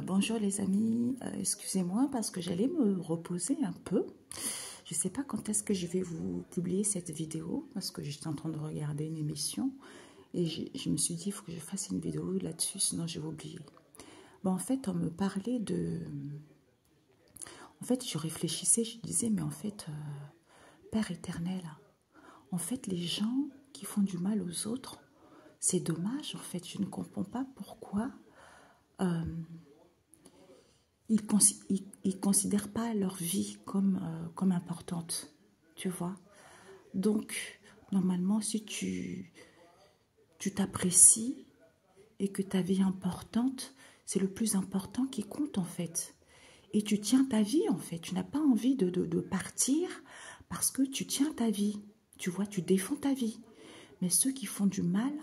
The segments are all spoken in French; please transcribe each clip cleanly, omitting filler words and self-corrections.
Bonjour les amis, excusez-moi parce que j'allais me reposer un peu. Je ne sais pas quand est-ce que je vais vous publier cette vidéo parce que j'étais en train de regarder une émission et je me suis dit il faut que je fasse une vidéo là-dessus sinon je vais oublier. Bon, en fait, on me parlait de... En fait, je réfléchissais, je disais mais en fait, Père éternel, en fait les gens qui font du mal aux autres, c'est dommage en fait, je ne comprends pas pourquoi... ils ne considèrent pas leur vie comme importante, tu vois. Donc, normalement, si tu t'apprécies et que ta vie est importante, c'est le plus important qui compte, en fait. Et tu tiens ta vie, en fait. Tu n'as pas envie de partir parce que tu tiens ta vie. Tu vois, tu défends ta vie. Mais ceux qui font du mal,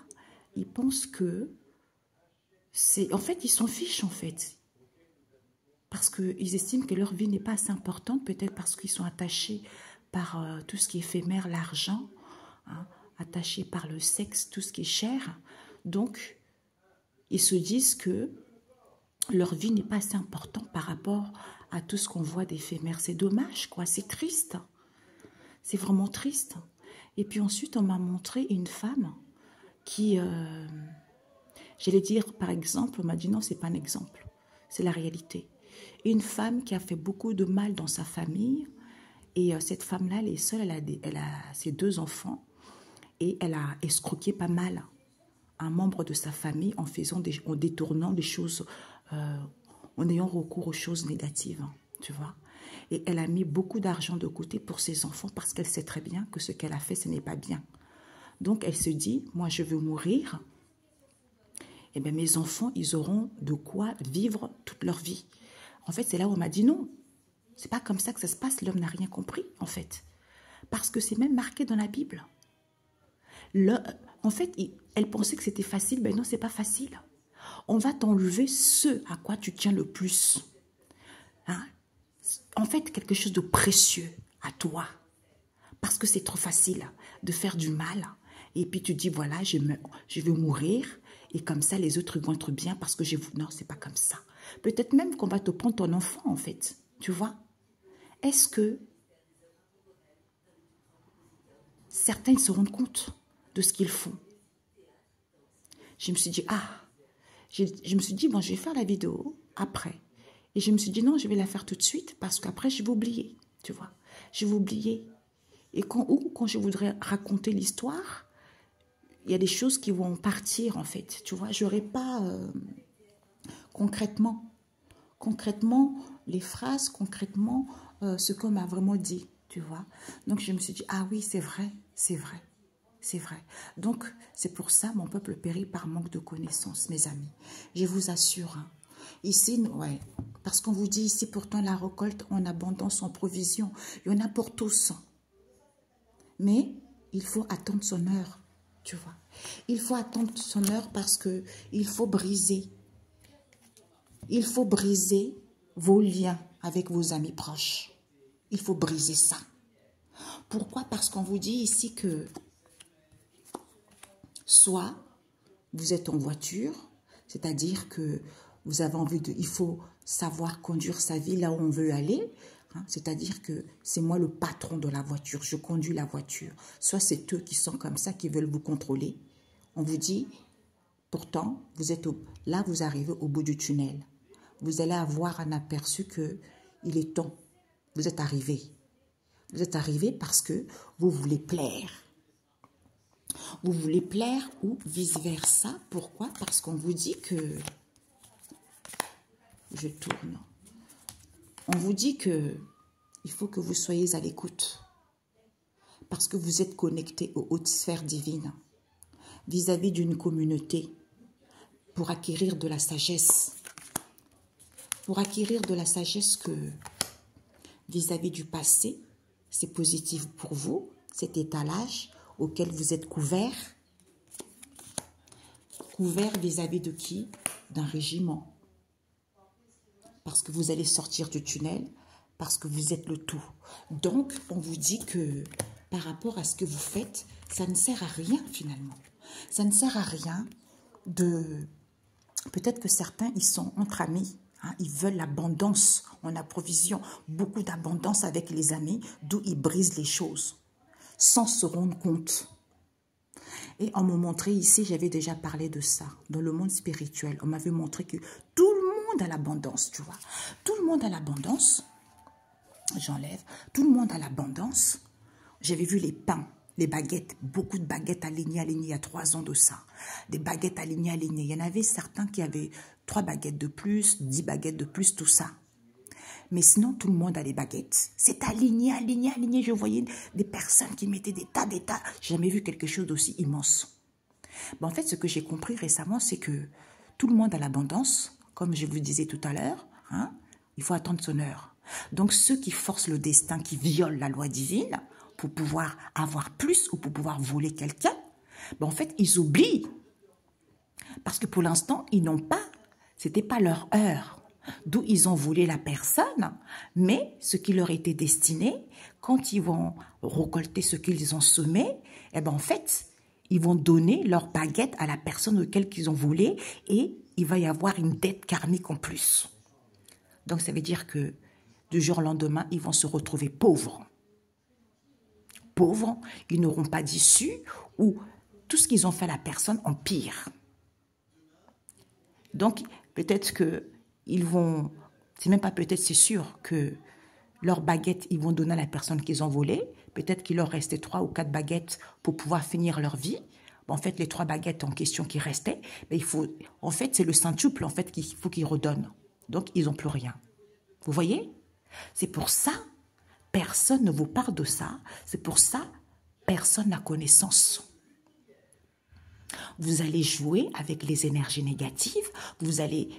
ils pensent que c'est... En fait, ils s'en fichent, en fait. Parce qu'ils estiment que leur vie n'est pas assez importante, peut-être parce qu'ils sont attachés par tout ce qui est éphémère, l'argent, hein, attachés par le sexe, tout ce qui est cher. Donc, ils se disent que leur vie n'est pas assez importante par rapport à tout ce qu'on voit d'éphémère. C'est dommage, quoi, c'est triste. C'est vraiment triste. Et puis ensuite, on m'a montré une femme qui, j'allais dire par exemple, on m'a dit non, c'est pas un exemple, c'est la réalité. Une femme qui a fait beaucoup de mal dans sa famille. Et cette femme-là, elle est seule, elle a ses 2 enfants. Et elle a escroqué pas mal un membre de sa famille en détournant des choses, en ayant recours aux choses négatives, tu vois. Et elle a mis beaucoup d'argent de côté pour ses enfants parce qu'elle sait très bien que ce qu'elle a fait, ce n'est pas bien. Donc elle se dit, moi je veux mourir. Et bien mes enfants, ils auront de quoi vivre toute leur vie. En fait, c'est là où on m'a dit non. C'est pas comme ça que ça se passe. L'homme n'a rien compris, en fait. Parce que c'est même marqué dans la Bible. En fait, elle pensait que c'était facile. Ben non, c'est pas facile. On va t'enlever ce à quoi tu tiens le plus. Hein? En fait, quelque chose de précieux à toi. Parce que c'est trop facile de faire du mal. Et puis tu dis, voilà, je vais mourir. Et comme ça, les autres vont être bien parce que je... Non, c'est pas comme ça. Peut-être même qu'on va te prendre ton enfant, en fait. Tu vois? Est-ce que certains se rendent compte de ce qu'ils font? Je me suis dit, je me suis dit, bon, je vais faire la vidéo après. Et je me suis dit, non, je vais la faire tout de suite parce qu'après, je vais oublier, tu vois. Je vais oublier. Et quand je voudrais raconter l'histoire, il y a des choses qui vont partir, en fait, tu vois. Je n'aurai pas concrètement, les phrases, concrètement, ce qu'on m'a vraiment dit, tu vois. Donc, je me suis dit, ah oui, c'est vrai, c'est vrai. C'est vrai. Donc, c'est pour ça mon peuple périt par manque de connaissances, mes amis. Je vous assure. Hein. Ici, ouais, parce qu'on vous dit ici, pourtant, la récolte en abondance, en provision. Il y en a pour tous. Mais il faut attendre son heure, tu vois. Il faut attendre son heure parce qu'il faut briser. Il faut briser vos liens avec vos amis proches. Il faut briser ça. Pourquoi? Parce qu'on vous dit ici que soit vous êtes en voiture, c'est-à-dire que vous avez envie de... Il faut savoir conduire sa vie là où on veut aller. Hein, c'est-à-dire que c'est moi le patron de la voiture, je conduis la voiture. Soit c'est eux qui sont comme ça, qui veulent vous contrôler. On vous dit, pourtant, là vous arrivez au bout du tunnel. Vous allez avoir un aperçu qu'il est temps. Vous êtes arrivé. Vous êtes arrivé parce que vous voulez plaire. Vous voulez plaire ou vice-versa. Pourquoi? Parce qu'on vous dit que... Je tourne. On vous dit que il faut que vous soyez à l'écoute. Parce que vous êtes connecté aux hautes sphères divines. Vis-à-vis d'une communauté. Pour acquérir de la sagesse. Pour acquérir de la sagesse que vis-à-vis du passé, c'est positif pour vous, cet étalage auquel vous êtes couvert. Couvert vis-à-vis de qui? D'un régiment. Parce que vous allez sortir du tunnel, parce que vous êtes le tout. Donc, on vous dit que par rapport à ce que vous faites, ça ne sert à rien finalement. Ça ne sert à rien de... Peut-être que certains, ils sont entre amis. Hein, ils veulent l'abondance, on a provision, beaucoup d'abondance avec les amis, d'où ils brisent les choses, sans se rendre compte. Et on m'a montré ici, j'avais déjà parlé de ça, dans le monde spirituel, on m'avait montré que tout le monde a l'abondance, tu vois. Tout le monde a l'abondance, j'enlève, tout le monde a l'abondance. J'avais vu les pains, les baguettes, beaucoup de baguettes alignées, il y a 3 ans de ça. Des baguettes alignées. Il y en avait certains qui avaient 3 baguettes de plus, 10 baguettes de plus, tout ça. Mais sinon, tout le monde a les baguettes. C'est aligné. Je voyais des personnes qui mettaient des tas. J'ai jamais vu quelque chose d'aussi immense. En fait, ce que j'ai compris récemment, c'est que tout le monde a l'abondance, comme je vous disais tout à l'heure. Hein, il faut attendre son heure. Donc, ceux qui forcent le destin, qui violent la loi divine, pour pouvoir avoir plus ou pour pouvoir voler quelqu'un, en fait, ils oublient. Parce que pour l'instant, ils n'ont pas, c'était pas leur heure. D'où ils ont volé la personne, mais ce qui leur était destiné, quand ils vont récolter ce qu'ils ont semé, en fait, ils vont donner leur baguette à la personne auquel ils ont volé et il va y avoir une dette karmique en plus. Donc, ça veut dire que du jour au lendemain, ils vont se retrouver pauvres. Pauvres, ils n'auront pas d'issue ou tout ce qu'ils ont fait à la personne empire. Donc, peut-être qu'ils vont, c'est même pas peut-être, c'est sûr que leurs baguettes, ils vont donner à la personne qu'ils ont volée. Peut-être qu'il leur restait 3 ou 4 baguettes pour pouvoir finir leur vie. En fait, les 3 baguettes en question qui restaient, en fait, c'est le centuple en fait qu'il faut qu'ils redonnent. Donc, ils n'ont plus rien. Vous voyez? C'est pour ça, personne ne vous parle de ça. C'est pour ça, personne n'a connaissance. Vous allez jouer avec les énergies négatives. Vous allez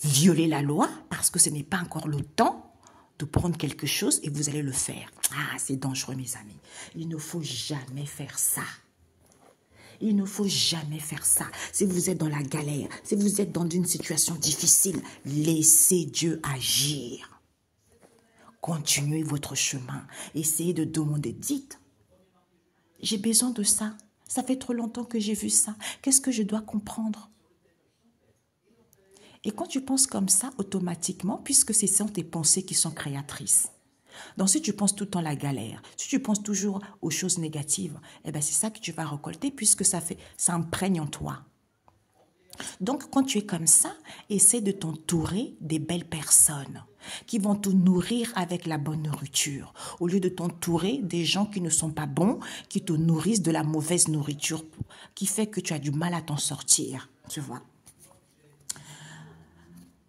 violer la loi parce que ce n'est pas encore le temps de prendre quelque chose et vous allez le faire. Ah, c'est dangereux, mes amis. Il ne faut jamais faire ça. Il ne faut jamais faire ça. Si vous êtes dans la galère, si vous êtes dans une situation difficile, laissez Dieu agir. Continuez votre chemin. Essayez de demander. Dites, j'ai besoin de ça. Ça fait trop longtemps que j'ai vu ça. Qu'est-ce que je dois comprendre? Et quand tu penses comme ça, automatiquement, puisque ce sont tes pensées qui sont créatrices. Donc, si tu penses tout le temps à la galère, si tu penses toujours aux choses négatives, c'est ça que tu vas récolter puisque ça imprègne en toi. Donc, quand tu es comme ça, essaie de t'entourer des belles personnes qui vont te nourrir avec la bonne nourriture. Au lieu de t'entourer des gens qui ne sont pas bons, qui te nourrissent de la mauvaise nourriture, qui fait que tu as du mal à t'en sortir, tu vois.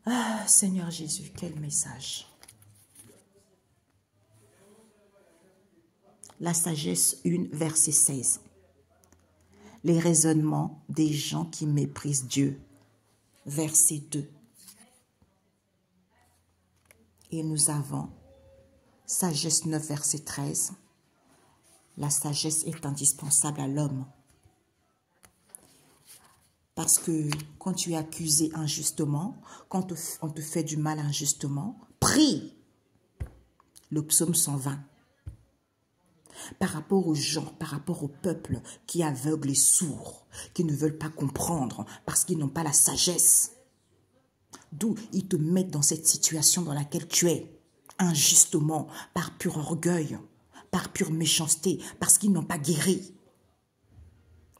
Ah, Seigneur Jésus, quel message. La sagesse 1, verset 16. Les raisonnements des gens qui méprisent Dieu. Verset 2. Et nous avons sagesse 9, verset 13. La sagesse est indispensable à l'homme. Parce que quand tu es accusé injustement, quand on te fait du mal injustement, prie. Le psaume 120. Par rapport aux gens, par rapport au peuple qui est aveugle et sourd, qui ne veulent pas comprendre parce qu'ils n'ont pas la sagesse. D'où ils te mettent dans cette situation dans laquelle tu es, injustement, par pur orgueil, par pure méchanceté, parce qu'ils n'ont pas guéri.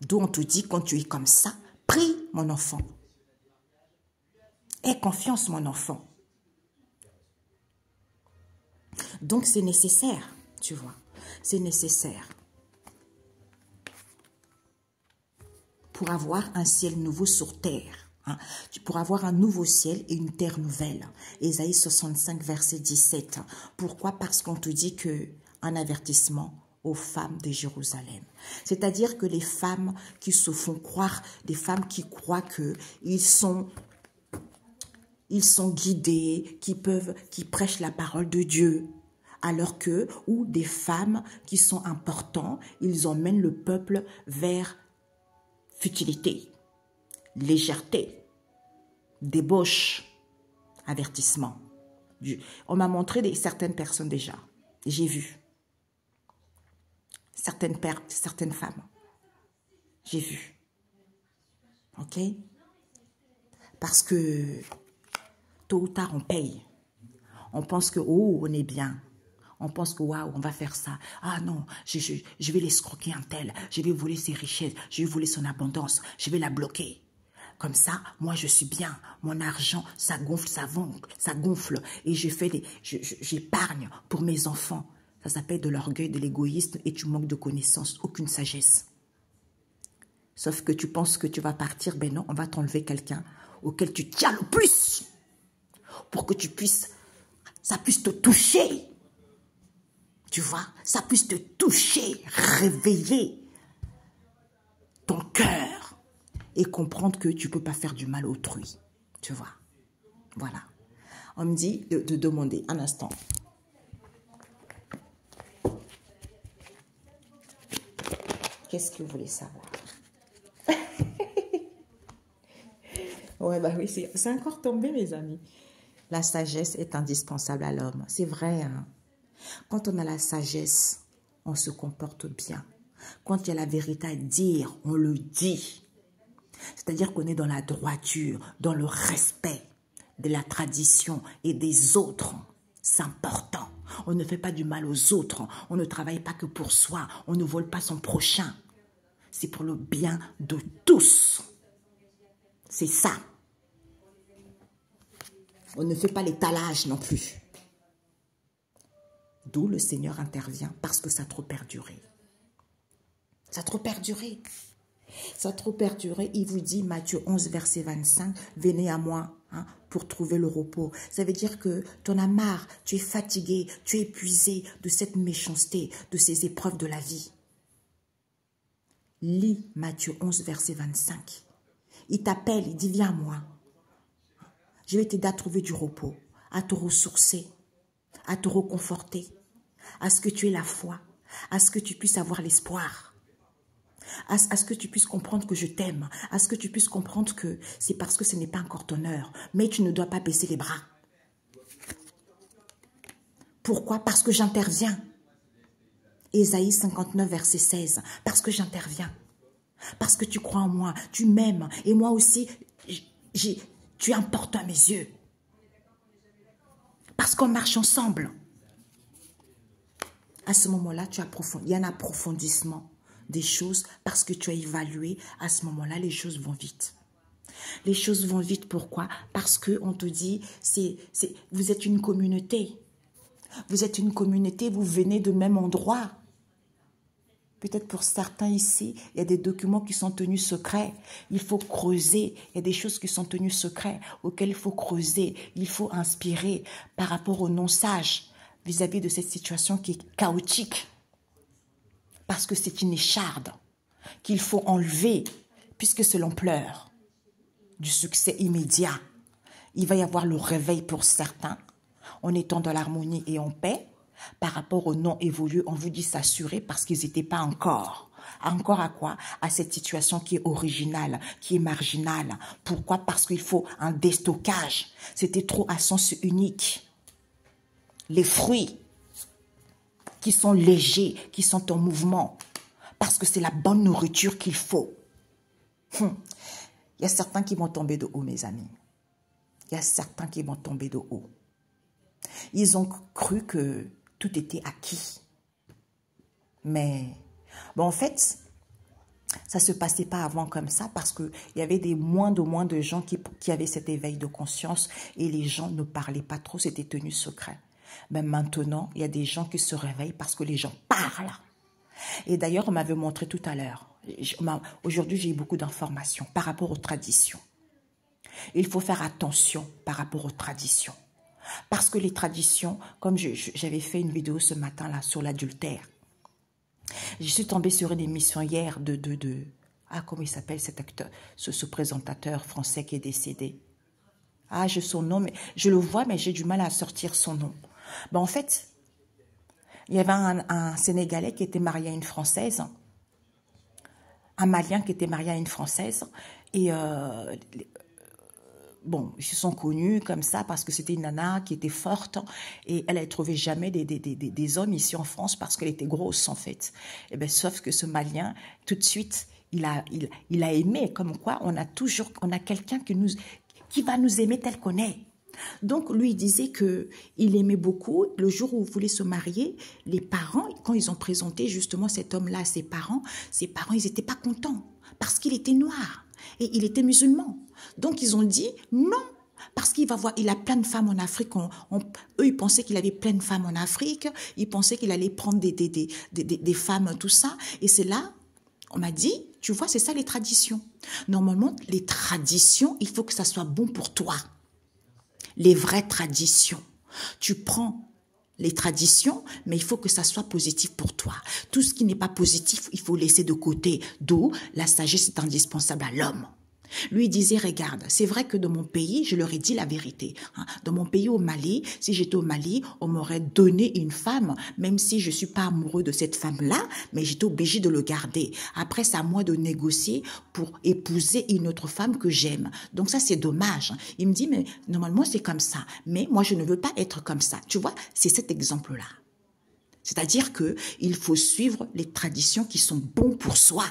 D'où on te dit quand tu es comme ça, prie mon enfant. Aie confiance mon enfant. Donc c'est nécessaire, tu vois. C'est nécessaire pour avoir un ciel nouveau sur terre, hein, pour avoir un nouveau ciel et une terre nouvelle. Ésaïe 65, verset 17. Pourquoi? Parce qu'on te dit qu'un avertissement aux femmes de Jérusalem. C'est-à-dire que les femmes qui se font croire, des femmes qui croient qu'ils sont guidés, qui prêchent la parole de Dieu. Alors que, ou des femmes qui sont importantes, ils emmènent le peuple vers futilité, légèreté, débauche, avertissement. On m'a montré certaines personnes déjà, j'ai vu. Certaines femmes, j'ai vu. Ok? Parce que tôt ou tard, on paye. On pense que, oh, on est bien. On pense que, waouh, on va faire ça. Ah non, je vais l'escroquer un tel. Je vais voler ses richesses. Je vais voler son abondance. Je vais la bloquer. Comme ça, moi, je suis bien. Mon argent, ça gonfle, ça gonfle. Et j'épargne pour mes enfants. Ça s'appelle de l'orgueil, de l'égoïsme et tu manques de connaissances, aucune sagesse. Sauf que tu penses que tu vas partir, ben non, on va t'enlever quelqu'un auquel tu tiens le plus pour que ça puisse te toucher. Tu vois, ça puisse te toucher, réveiller ton cœur et comprendre que tu ne peux pas faire du mal à autrui. Tu vois, voilà. On me dit de demander un instant. Qu'est-ce que vous voulez savoir? Ouais, bah oui, c'est encore tombé, mes amis. La sagesse est indispensable à l'homme. C'est vrai, hein? Quand on a la sagesse, on se comporte bien. Quand il y a la vérité à dire, on le dit. C'est-à-dire qu'on est dans la droiture, dans le respect de la tradition et des autres. C'est important. On ne fait pas du mal aux autres. On ne travaille pas que pour soi. On ne vole pas son prochain. C'est pour le bien de tous. C'est ça. On ne fait pas l'étalage non plus. D'où le Seigneur intervient parce que ça a trop perduré. Ça a trop perduré. Ça a trop perduré. Il vous dit, Matthieu 11, verset 25, « Venez à moi pour trouver le repos. » Ça veut dire que tu en as marre, tu es fatigué, tu es épuisé de cette méchanceté, de ces épreuves de la vie. Lis Matthieu 11, verset 25. Il t'appelle, il dit, « Viens à moi. Je vais t'aider à trouver du repos, à te ressourcer, à te reconforter, à ce que tu aies la foi, à ce que tu puisses avoir l'espoir, à ce que tu puisses comprendre que je t'aime, à ce que tu puisses comprendre que c'est parce que ce n'est pas encore ton heure, mais tu ne dois pas baisser les bras. Pourquoi? Parce que j'interviens. Ésaïe 59, verset 16, parce que j'interviens. Parce que tu crois en moi, tu m'aimes, et moi aussi, tu es important à mes yeux. Parce qu'on marche ensemble. À ce moment-là, il y a un approfondissement des choses parce que tu as évalué. À ce moment-là, les choses vont vite. Les choses vont vite, pourquoi? Parce qu'on te dit, vous êtes une communauté. Vous êtes une communauté, vous venez de même endroit. Peut-être pour certains ici, il y a des documents qui sont tenus secrets. Il faut creuser. Il y a des choses qui sont tenues secrets auxquelles il faut creuser. Il faut inspirer par rapport aux non-sages vis-à-vis de cette situation qui est chaotique. Parce que c'est une écharde qu'il faut enlever puisque c'est l'ampleur du succès immédiat. Il va y avoir le réveil pour certains en étant dans l'harmonie et en paix. Par rapport aux non évolués, on vous dit s'assurer parce qu'ils n'étaient pas encore. Encore à quoi? À cette situation qui est originale, qui est marginale. Pourquoi? Parce qu'il faut un déstockage. C'était trop à sens unique. Les fruits qui sont légers, qui sont en mouvement. Parce que c'est la bonne nourriture qu'il faut. Il y a certains qui vont tomber de haut, mes amis. Il y a certains qui vont tomber de haut. Ils ont cru que tout était acquis. Mais, bon, en fait, ça ne se passait pas avant comme ça parce qu'il y avait moins de gens qui avaient cet éveil de conscience et les gens ne parlaient pas trop, c'était tenu secret. Mais maintenant, il y a des gens qui se réveillent parce que les gens parlent. Et d'ailleurs, on m'avait montré tout à l'heure. Aujourd'hui, j'ai eu beaucoup d'informations par rapport aux traditions. Il faut faire attention par rapport aux traditions. Parce que les traditions, comme j'avais fait une vidéo ce matin là sur l'adultère, je suis tombée sur une émission hier comment il s'appelle cet acteur, ce présentateur français qui est décédé. Ah, j'ai son nom, mais je le vois, mais j'ai du mal à sortir son nom. Ben, en fait, il y avait un Sénégalais qui était marié à une Française, un Malien qui était marié à une Française, et bon, ils se sont connus comme ça parce que c'était une nana qui était forte et elle n'avait trouvé jamais des hommes ici en France parce qu'elle était grosse en fait. Et bien, sauf que ce Malien, tout de suite, il a aimé, comme quoi on a quelqu'un qui va nous aimer tel qu'on est. Donc, lui, il disait qu'il aimait beaucoup. Le jour où il voulait se marier, les parents, quand ils ont présenté justement cet homme-là à ses parents, ils n'étaient pas contents parce qu'il était noir et il était musulman. Donc, ils ont dit non. Parce qu'il va voir, il a plein de femmes en Afrique. Eux, ils pensaient qu'il avait plein de femmes en Afrique. Ils pensaient qu'il allait prendre des femmes, tout ça. Et c'est là, on m'a dit, tu vois, c'est ça les traditions. Normalement, les traditions, il faut que ça soit bon pour toi. Les vraies traditions. Tu prends les traditions, mais il faut que ça soit positif pour toi. Tout ce qui n'est pas positif, il faut laisser de côté. D'où la sagesse est indispensable à l'homme. Lui disait, regarde, c'est vrai que dans mon pays, je leur ai dit la vérité. Dans mon pays, au Mali, si j'étais au Mali, on m'aurait donné une femme, même si je ne suis pas amoureux de cette femme-là, mais j'étais obligé de le garder. Après, c'est à moi de négocier pour épouser une autre femme que j'aime. Donc ça, c'est dommage. Il me dit, mais normalement, c'est comme ça. Mais moi, je ne veux pas être comme ça. Tu vois, c'est cet exemple-là. C'est-à-dire qu'il faut suivre les traditions qui sont bonnes pour soi.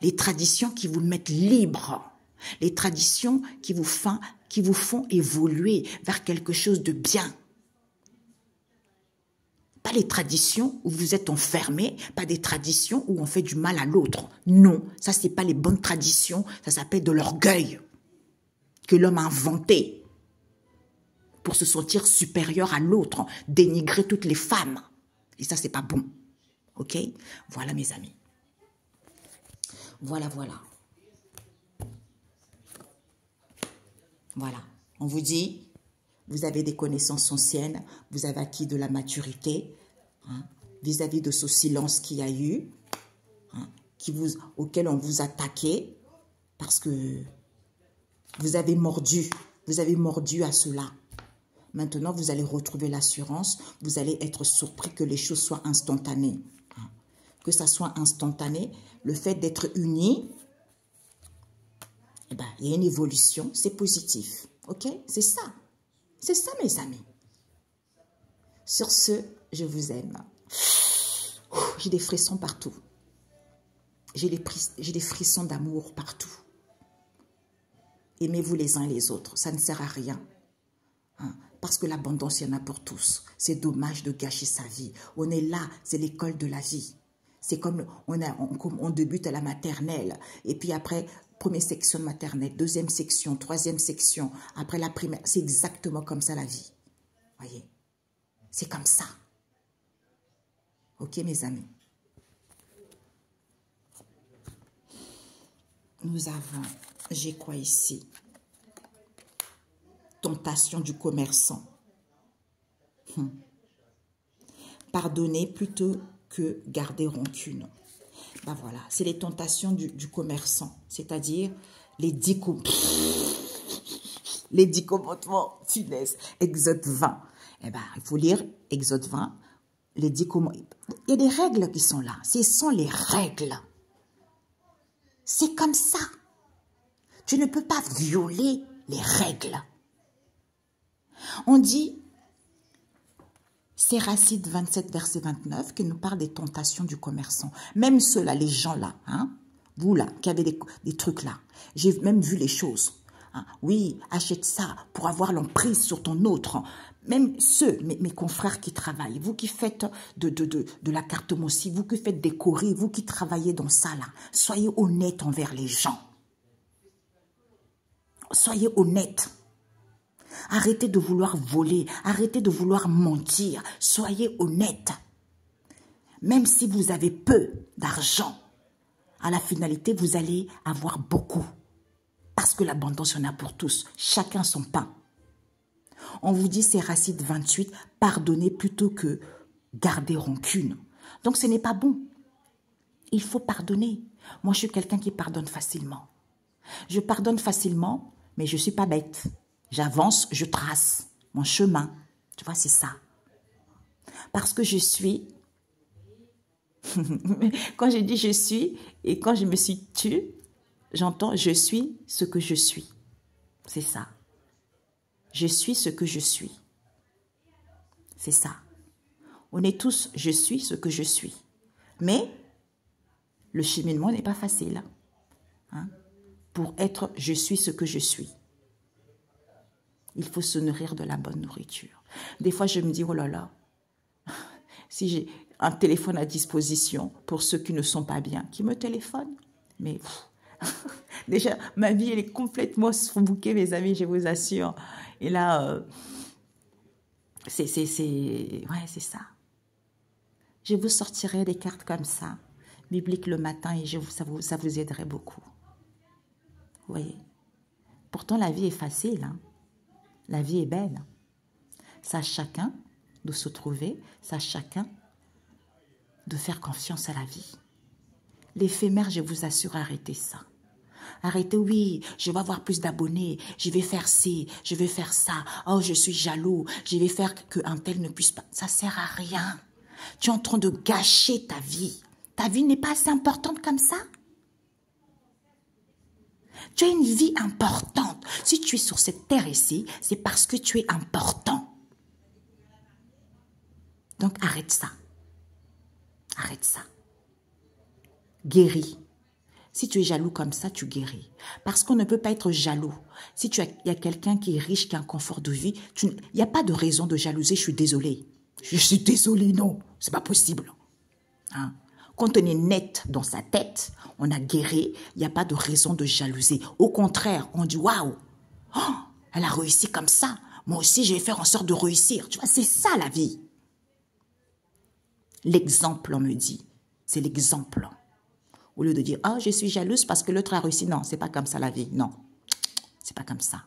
Les traditions qui vous mettent libre, les traditions qui vous font évoluer vers quelque chose de bien. Pas les traditions où vous êtes enfermé, pas des traditions où on fait du mal à l'autre. Non, ça c'est pas les bonnes traditions, ça s'appelle de l'orgueil que l'homme a inventé pour se sentir supérieur à l'autre, dénigrer toutes les femmes. Et ça c'est pas bon. Ok? Voilà mes amis. Voilà. Voilà. On vous dit, vous avez des connaissances anciennes, vous avez acquis de la maturité vis-à-vis de ce silence qu'il y a eu, auquel on vous attaquait, parce que vous avez mordu à cela. Maintenant, vous allez retrouver l'assurance, vous allez être surpris que les choses soient instantanées. Que ça soit instantané, le fait d'être unis, eh ben, il y a une évolution, c'est positif. Ok? C'est ça. C'est ça, mes amis. Sur ce, je vous aime. J'ai des frissons partout. J'ai des frissons d'amour partout. Aimez-vous les uns les autres. Ça ne sert à rien. Parce que l'abondance, il y en a pour tous. C'est dommage de gâcher sa vie. On est là, c'est l'école de la vie. C'est comme on débute à la maternelle. Et puis après, première section de maternelle, deuxième section, troisième section, après la primaire. C'est exactement comme ça la vie. Voyez? C'est comme ça. Ok, mes amis? Nous avons, j'ai quoi ici? Tentation du commerçant. Pardonner plutôt que garder rancune. Ben voilà, c'est les tentations du commerçant, c'est-à-dire les 10 commandements, finesse, Exode 20. Eh ben, il faut lire Exode 20, les 10 commandements. Il y a des règles qui sont là, ce sont les règles. C'est comme ça. Tu ne peux pas violer les règles. On dit, c'est Racide 27, verset 29, qui nous parle des tentations du commerçant. Même ceux-là, les gens-là, vous là, qui avez des trucs-là, j'ai même vu les choses. Oui, achète ça pour avoir l'emprise sur ton autre. Même ceux, mes confrères qui travaillent, vous qui faites de la cartomancie, vous qui faites des courriers, vous qui travaillez dans ça, là, soyez honnêtes envers les gens. Soyez honnêtes. Arrêtez de vouloir voler, arrêtez de vouloir mentir, soyez honnête. Même si vous avez peu d'argent, à la finalité, vous allez avoir beaucoup. Parce que l'abondance, il y en a pour tous, chacun son pain. On vous dit, c'est Racide 28, pardonnez plutôt que garder rancune. Donc ce n'est pas bon. Il faut pardonner. Moi, je suis quelqu'un qui pardonne facilement. Je pardonne facilement, mais je ne suis pas bête. J'avance, je trace mon chemin. Tu vois, c'est ça. Parce que je suis... Quand je dis je suis, et quand je me suis tue, j'entends je suis ce que je suis. C'est ça. Je suis ce que je suis. C'est ça. On est tous je suis ce que je suis. Mais le cheminement n'est pas facile. Pour être je suis ce que je suis. Il faut se nourrir de la bonne nourriture. Des fois, je me dis, oh là là, si j'ai un téléphone à disposition pour ceux qui ne sont pas bien, qui me téléphonent. Mais déjà, ma vie, elle est complètement surbookée, mes amis, je vous assure. Et là, c'est ça. Je vous sortirai des cartes comme ça, bibliques le matin, et ça vous aiderait beaucoup. Vous voyez? Pourtant, la vie est facile, hein? La vie est belle. Ça à chacun de se trouver, ça à chacun de faire confiance à la vie. L'éphémère, je vous assure, arrêtez ça. Arrêtez, oui, je vais avoir plus d'abonnés, je vais faire ci, je vais faire ça. Oh, je suis jaloux, je vais faire qu'un tel ne puisse pas. Ça ne sert à rien. Tu es en train de gâcher ta vie. Ta vie n'est pas assez importante comme ça. Tu as une vie importante. Si tu es sur cette terre ici, c'est parce que tu es important. Donc arrête ça. Arrête ça. Guéris. Si tu es jaloux comme ça, tu guéris. Parce qu'on ne peut pas être jaloux. Si il y a quelqu'un qui est riche, qui a un confort de vie, il n'y a pas de raison de jalouser. Je suis désolée. Je suis désolée, non. C'est pas possible. Hein? Quand on est net dans sa tête, on a guéri, il n'y a pas de raison de jalouser. Au contraire, on dit, waouh, oh, elle a réussi comme ça. Moi aussi, je vais faire en sorte de réussir. Tu vois, c'est ça la vie. L'exemple, on me dit. C'est l'exemple. Au lieu de dire, ah, je suis jalouse parce que l'autre a réussi. Non, c'est pas comme ça la vie. Non, c'est pas comme ça.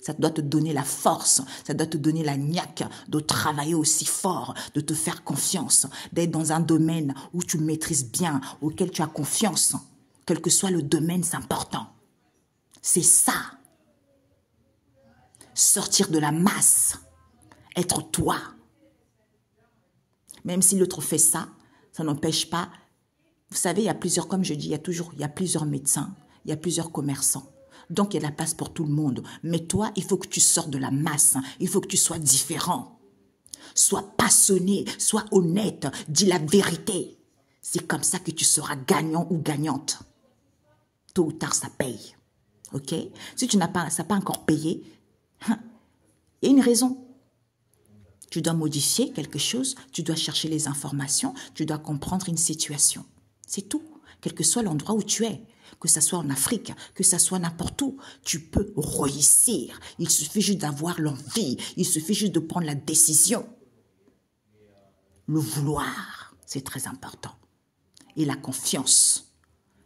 Ça doit te donner la force, ça doit te donner la niaque de travailler aussi fort, de te faire confiance, d'être dans un domaine où tu maîtrises bien, auquel tu as confiance. Quel que soit le domaine, c'est important. C'est ça. Sortir de la masse, être toi. Même si l'autre fait ça, ça n'empêche pas. Vous savez, il y a plusieurs, comme je dis, il y a plusieurs médecins, il y a plusieurs commerçants. Donc, il y a de la place pour tout le monde. Mais toi, il faut que tu sortes de la masse. Il faut que tu sois différent. Sois passionné, sois honnête, dis la vérité. C'est comme ça que tu seras gagnant ou gagnante. Tôt ou tard, ça paye. OK? Si ça n'a pas encore payé, il y a une raison. Tu dois modifier quelque chose, tu dois chercher les informations, tu dois comprendre une situation. C'est tout. Quel que soit l'endroit où tu es. Que ce soit en Afrique, que ce soit n'importe où, tu peux réussir. Il suffit juste d'avoir l'envie, il suffit juste de prendre la décision. Le vouloir, c'est très important. Et la confiance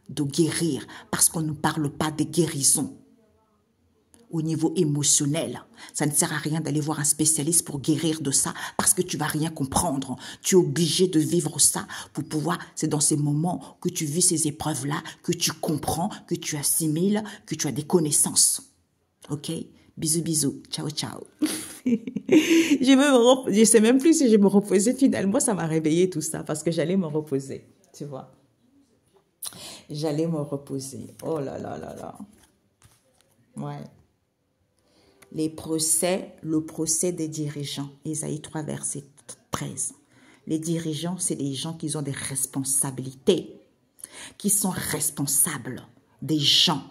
de guérir, parce qu'on ne parle pas des guérisons. Au niveau émotionnel, ça ne sert à rien d'aller voir un spécialiste pour guérir de ça parce que tu vas rien comprendre. Tu es obligé de vivre ça pour pouvoir, c'est dans ces moments que tu vis ces épreuves-là, que tu comprends, que tu assimiles, que tu as des connaissances. OK? Bisous, bisous. Ciao, ciao. Je sais même plus si je me reposais. Finalement, ça m'a réveillé tout ça parce que j'allais me reposer. Tu vois? J'allais me reposer. Oh là là là là. Ouais. Le procès des dirigeants. Ésaïe 3, verset 13. Les dirigeants, c'est des gens qui ont des responsabilités, qui sont responsables des gens.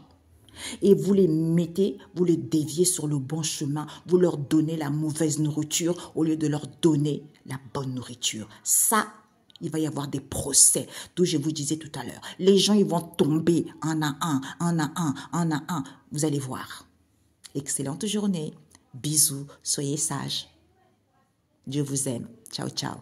Et vous les mettez, vous les déviez sur le bon chemin, vous leur donnez la mauvaise nourriture au lieu de leur donner la bonne nourriture. Ça, il va y avoir des procès, d'où je vous disais tout à l'heure. Les gens, ils vont tomber un à un, un à un, un à un. Vous allez voir. Excellente journée. Bisous. Soyez sages. Dieu vous aime. Ciao, ciao.